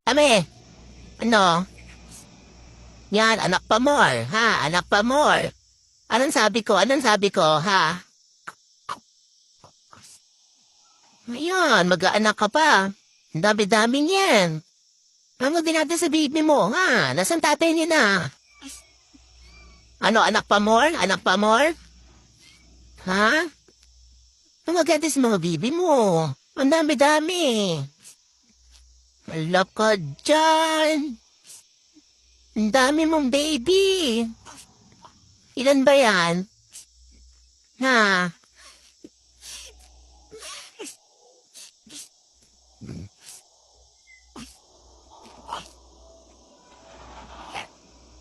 Ame, ano? Yan, anak pa more, ha? Anak pa more. Anong sabi ko? Anong sabi ko, ha? Ayun, mag-aanak ka pa. Ang dami-dami niyan. Ano din natin sa baby mo, ha? Nasaan tatay niya na? Ano, anak pa more? Anak pa more? Ha? Ano maganda sa mga baby mo? Ang dami-dami. Malap ka dyan. Ang dami mong baby. Ilan ba yan? Ha?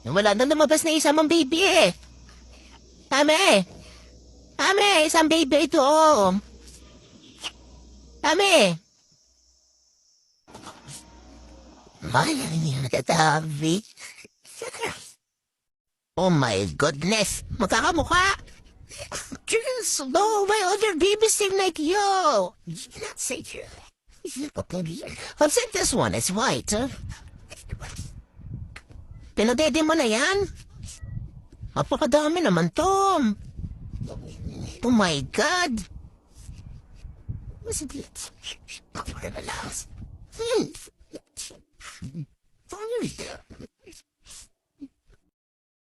Wala na lumabas na isa mong baby eh. Tame! Tame! Isang baby ito oh. Tame! Ay, katabi. Oh my goodness! Magkakamukha! Just no, my other babies seem like you. You cannot say you. I'll say this one is white. Huh? Pinadede mo na yan? Napakadami naman to. Oh my God. What's it? Relax.